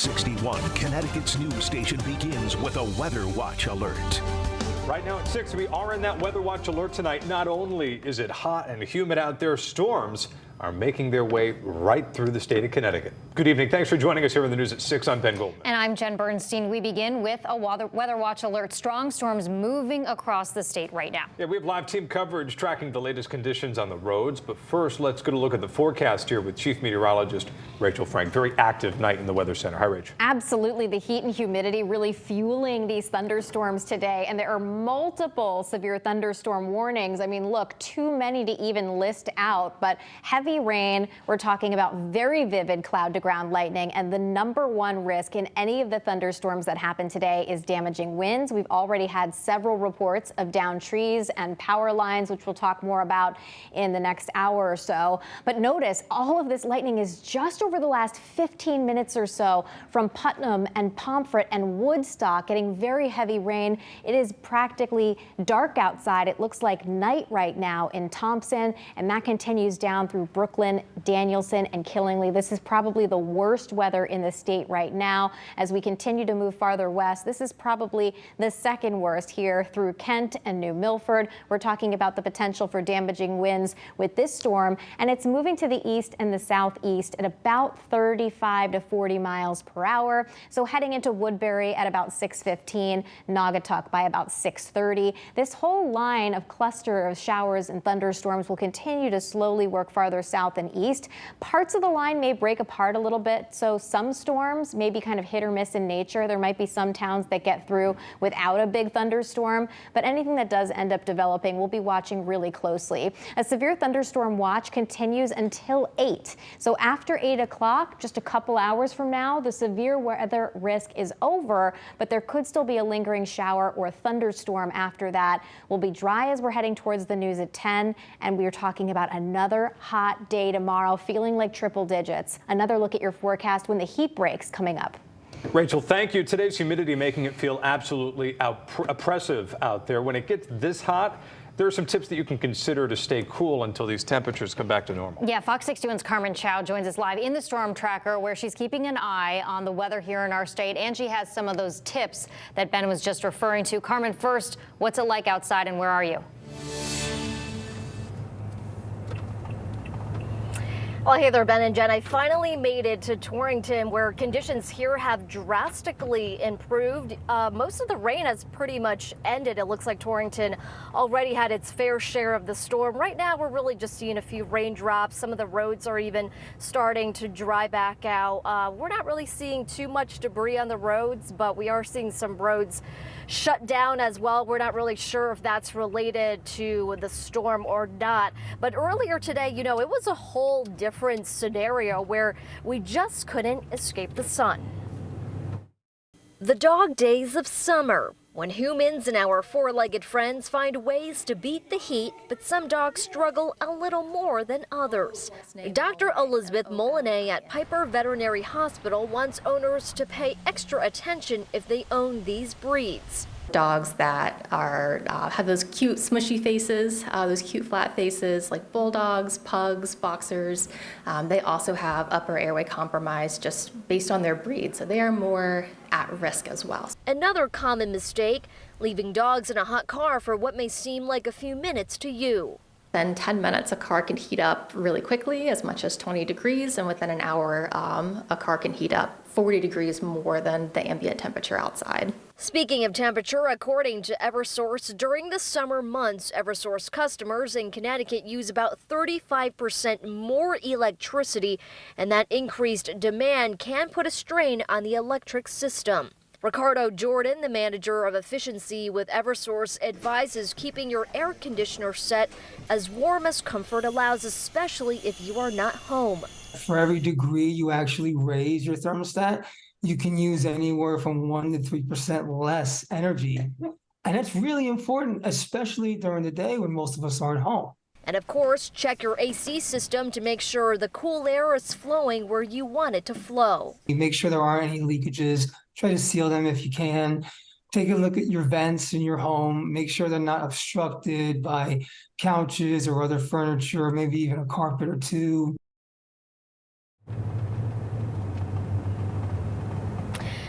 61, Connecticut's news station begins with a Weather Watch alert. Right now at 6, we are in that Weather Watch alert tonight. Not only is it hot and humid out there, storms are making their way right through the state of Connecticut. Good evening. Thanks for joining us here in the news at 6. I'm Ben Goldman. And I'm Jen Bernstein. We begin with a Weather Watch alert. Strong storms moving across the state right now. Yeah, we have live team coverage tracking the latest conditions on the roads. But first, let's get a look at the forecast here with Chief Meteorologist Rachel Frank. Very active night in the Weather Center. Hi, Rachel. Absolutely. The heat and humidity really fueling these thunderstorms today. And there are multiple severe thunderstorm warnings. I mean, look, too many to even list out, but heavy rain. We're talking about very vivid cloud to ground lightning, and the number one risk in any of the thunderstorms that happen today is damaging winds. We've already had several reports of downed trees and power lines, which we'll talk more about in the next hour or so. But notice all of this lightning is just over the last 15 minutes or so from Putnam and Pomfret and Woodstock, getting very heavy rain. It is practically dark outside. It looks like night right now in Thompson, and that continues down through Brooklyn, Danielson, and Killingly. This is probably the worst weather in the state right now. As we continue to move farther west, this is probably the second worst here through Kent and New Milford. We're talking about the potential for damaging winds with this storm, and it's moving to the east and the southeast at about 35 to 40 miles per hour. So heading into Woodbury at about 6:15, Naugatuck by about 6:30. This whole line of cluster of showers and thunderstorms will continue to slowly work farther south and east. Parts of the line may break apart a little bit, so some storms may be kind of hit or miss in nature. There might be some towns that get through without a big thunderstorm, but anything that does end up developing, we'll be watching really closely. A severe thunderstorm watch continues until 8. So after 8 o'clock, just a couple hours from now, the severe weather risk is over, but there could still be a lingering shower or thunderstorm after that. We'll be dry as we're heading towards the news at 10, and we're talking about another hot day tomorrow, feeling like triple digits. Another look at your forecast when the heat breaks coming up. Rachel, thank you. Today's humidity making it feel absolutely oppressive out there. When it gets this hot, there are some tips that you can consider to stay cool until these temperatures come back to normal. Yeah, Fox 61's Carmen Chow joins us live in the storm tracker, where she's keeping an eye on the weather here in our state, and she has some of those tips that Ben was just referring to. Carmen, first, what's it like outside and where are you? Well, hey there, Ben and Jen. I finally made it to Torrington, where conditions here have drastically improved. Most of the rain has pretty much ended. It looks like Torrington already had its fair share of the storm. Right now, we're really just seeing a few raindrops. Some of the roads are even starting to dry back out. We're not really seeing too much debris on the roads, but we are seeing some roads shut down as well. We're not really sure if that's related to the storm or not. But earlier today, you know, it was a whole different scenario where we just couldn't escape the sun. The dog days of summer, when humans and our four-legged friends find ways to beat the heat, but some dogs struggle a little more than others. Dr. Elizabeth Molinet at Piper Veterinary Hospital wants owners to pay extra attention if they own these breeds. Dogs that are have those cute smushy faces, those cute flat faces, like bulldogs, pugs, boxers. They also have upper airway compromise just based on their breed, so they are more at risk as well. Another common mistake, leaving dogs in a hot car for what may seem like a few minutes to you. Then 10 minutes, a car can heat up really quickly, as much as 20 degrees, and within an hour, a car can heat up 40 degrees more than the ambient temperature outside. Speaking of temperature, according to Eversource, during the summer months, Eversource customers in Connecticut use about 35% more electricity, and that increased demand can put a strain on the electric system. Ricardo Jordan, the manager of efficiency with Eversource, advises keeping your air conditioner set as warm as comfort allows, especially if you are not home. For every degree you actually raise your thermostat, you can use anywhere from 1 to 3% less energy. And that's really important, especially during the day when most of us aren't home. And of course, check your AC system to make sure the cool air is flowing where you want it to flow. You make sure there aren't any leakages. Try to seal them if you can. Take a look at your vents in your home. Make sure they're not obstructed by couches or other furniture, maybe even a carpet or two.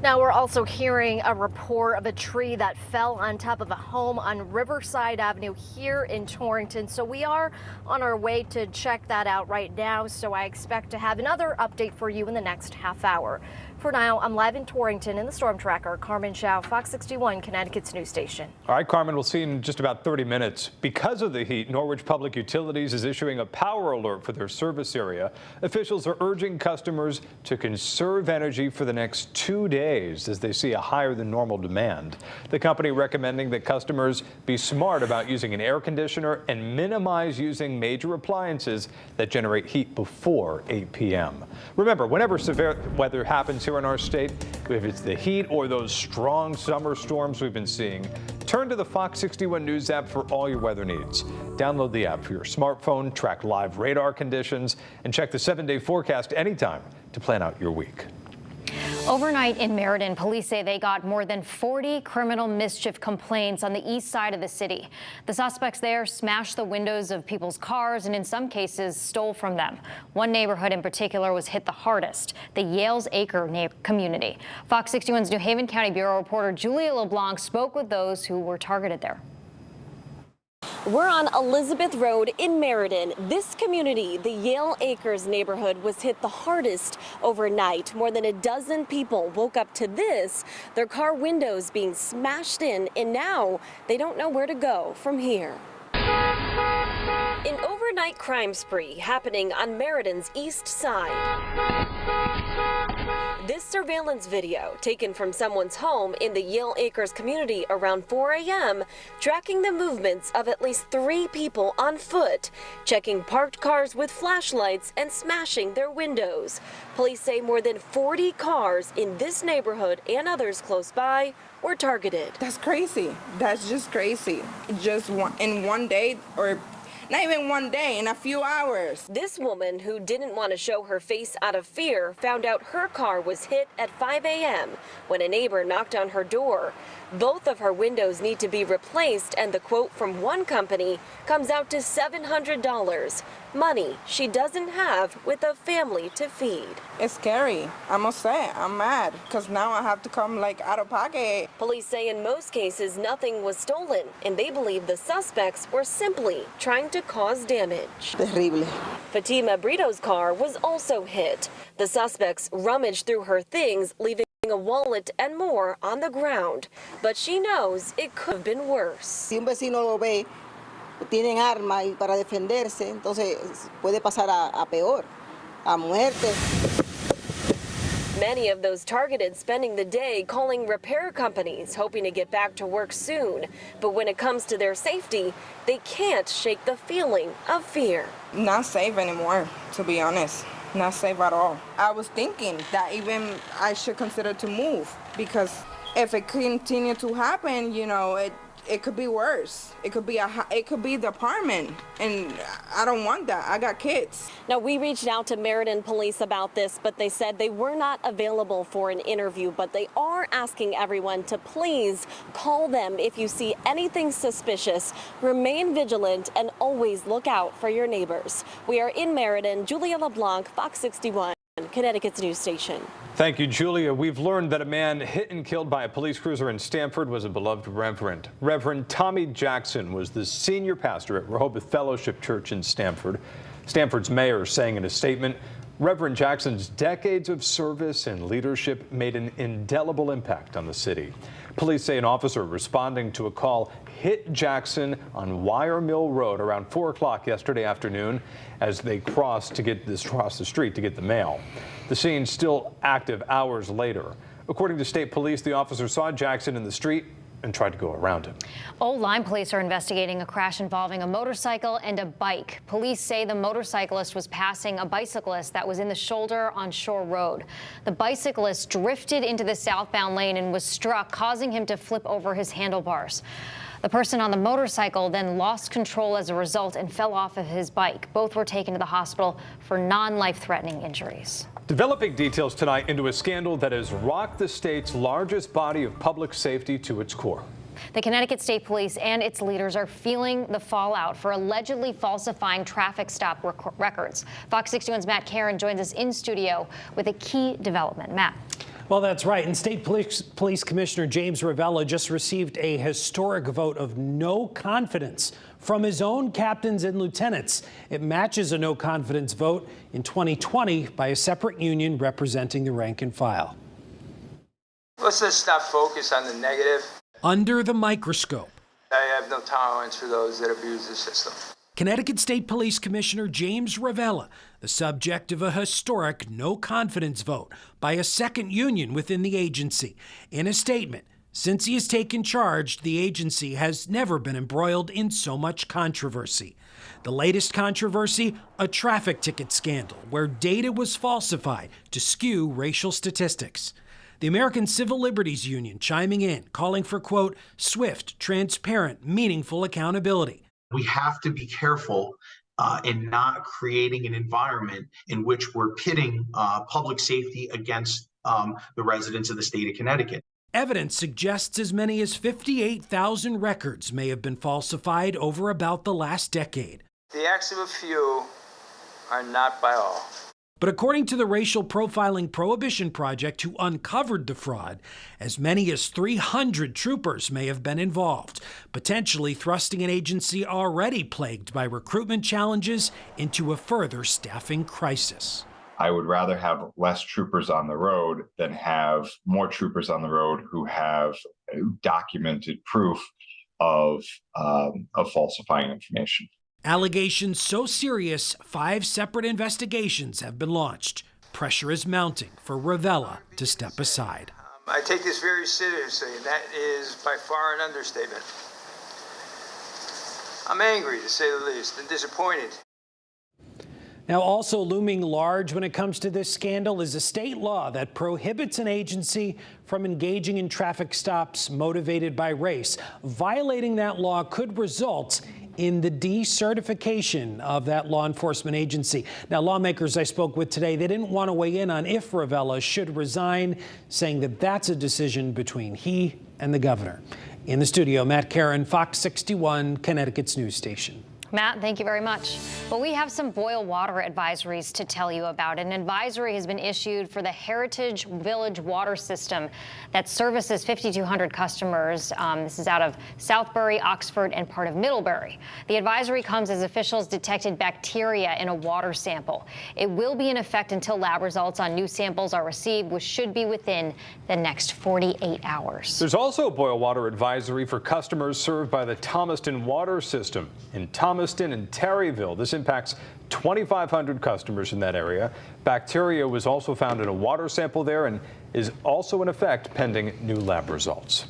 Now we're also hearing a report of a tree that fell on top of a home on Riverside Avenue here in Torrington. So we are on our way to check that out right now. So I expect to have another update for you in the next half hour. For now, I'm live in Torrington in the Storm Tracker. Carmen Shao, Fox 61, Connecticut's news station. All right, Carmen, we'll see you in just about 30 minutes. Because of the heat, Norwich Public Utilities is issuing a power alert for their service area. Officials are urging customers to conserve energy for the next 2 days as they see a higher than normal demand. The company recommending that customers be smart about using an air conditioner and minimize using major appliances that generate heat before 8 p.m. Remember, whenever severe weather happens here in our state, if it's the heat or those strong summer storms we've been seeing, turn to the Fox 61 News app for all your weather needs. Download the app for your smartphone, track live radar conditions, and check the 7-day forecast anytime to plan out your week. Overnight in Meriden, police say they got more than 40 criminal mischief complaints on the east side of the city. The suspects there smashed the windows of people's cars and in some cases stole from them. One neighborhood in particular was hit the hardest, the Yales Acre community. Fox 61's New Haven County Bureau reporter Julia LeBlanc spoke with those who were targeted there. We're on Elizabeth Road in Meriden. This community, the Yale Acres neighborhood, was hit the hardest overnight. More than a dozen people woke up to this, their car windows being smashed in, and now they don't know where to go from here. An overnight crime spree happening on Meriden's east side. This surveillance video, taken from someone's home in the Yale Acres community around 4 a.m., tracking the movements of at least 3 people on foot, checking parked cars with flashlights and smashing their windows. Police say more than 40 cars in this neighborhood and others close by were targeted. That's crazy. That's just crazy. Just in one day, or not even one day, in a few hours. This woman, who didn't want to show her face out of fear, found out her car was hit at 5 a.m. when a neighbor knocked on her door. Both of her windows need to be replaced, and the quote from one company comes out to $700. Money she doesn't have with a family to feed. It's scary. I must say, I'm mad because now I have to come out of pocket. Police say in most cases nothing was stolen, and they believe the suspects were simply trying to cause damage. Terrible. Fatima Brito's car was also hit. The suspects rummaged through her things, leaving a wallet and more on the ground, but she knows it could have been worse. Si un vecino lo ve, tienen arma y para defenderse, entonces puede pasar a peor, a muerte. Many of those targeted spending the day calling repair companies, hoping to get back to work soon. But when it comes to their safety, they can't shake the feeling of fear. Not safe anymore, to be honest. Not safe at all. I was thinking that even I should consider to move, because if it continue to happen, it could be worse. It could be the apartment, and I don't want that. I got kids. Now, we reached out to Meriden police about this, but they said they were not available for an interview, but they are asking everyone to please call them if you see anything suspicious. Remain vigilant and always look out for your neighbors. We are in Meriden. Julia LeBlanc, Fox 61, Connecticut's news station. Thank you, Julia. We've learned that a man hit and killed by a police cruiser in Stamford was a beloved reverend. Reverend Tommy Jackson was the senior pastor at Rehoboth Fellowship Church in Stamford. Stamford's mayor saying in a statement, Reverend Jackson's decades of service and leadership made an indelible impact on the city. Police say an officer responding to a call hit Jackson on Wire Mill Road around 4 o'clock yesterday afternoon as they crossed the street to get the mail. The scene still active hours later. According to state police, the officer saw Jackson in the street and tried to go around him. Old Lyme police are investigating a crash involving a motorcycle and a bike. Police say the motorcyclist was passing a bicyclist that was in the shoulder on Shore Road. The bicyclist drifted into the southbound lane and was struck, causing him to flip over his handlebars. The person on the motorcycle then lost control as a result and fell off of his bike. Both were taken to the hospital for non-life-threatening injuries. Developing details tonight into a scandal that has rocked the state's largest body of public safety to its core. The Connecticut State Police and its leaders are feeling the fallout for allegedly falsifying traffic stop records. Fox 61's Matt Karen joins us in studio with a key development. Matt. Well, that's right. And State Police Commissioner James Ravella just received a historic vote of no confidence from his own captains and lieutenants. It matches a no confidence vote in 2020 by a separate union representing the rank and file. Let's just not focus on the negative. Under the microscope, I have no tolerance for those that abuse the system. Connecticut State Police Commissioner James Ravella, the subject of a historic no-confidence vote by a second union within the agency. In a statement, since he has taken charge, the agency has never been embroiled in so much controversy. The latest controversy, a traffic ticket scandal where data was falsified to skew racial statistics. The American Civil Liberties Union chiming in, calling for, quote, swift, transparent, meaningful accountability. We have to be careful in not creating an environment in which we're pitting public safety against the residents of the state of Connecticut. Evidence suggests as many as 58,000 records may have been falsified over about the last decade. The acts of a few are not by all. But according to the Racial Profiling Prohibition Project, who uncovered the fraud, as many as 300 troopers may have been involved, potentially thrusting an agency already plagued by recruitment challenges into a further staffing crisis. I would rather have less troopers on the road than have more troopers on the road who have documented proof of falsifying information. Allegations so serious, 5 separate investigations have been launched. Pressure is mounting for Ravella to step aside. I take this very seriously, and that is by far an understatement. I'm angry, to say the least, and disappointed. Now, also looming large when it comes to this scandal is a state law that prohibits an agency from engaging in traffic stops motivated by race. Violating that law could result in the decertification of that law enforcement agency. Now, lawmakers I spoke with today, they didn't want to weigh in on if Ravella should resign, saying that that's a decision between he and the governor. In the studio, Matt Caron, Fox 61, Connecticut's news station. Matt, thank you very much. Well, we have some boil water advisories to tell you about. An advisory has been issued for the Heritage Village water system that services 5,200 customers. This is out of Southbury, Oxford, and part of Middlebury. The advisory comes as officials detected bacteria in a water sample. It will be in effect until lab results on new samples are received, which should be within the next 48 hours. There's also a boil water advisory for customers served by the Thomaston water system in Thomaston and Terryville. This impacts 2,500 customers in that area. Bacteria was also found in a water sample there and is also in effect pending new lab results.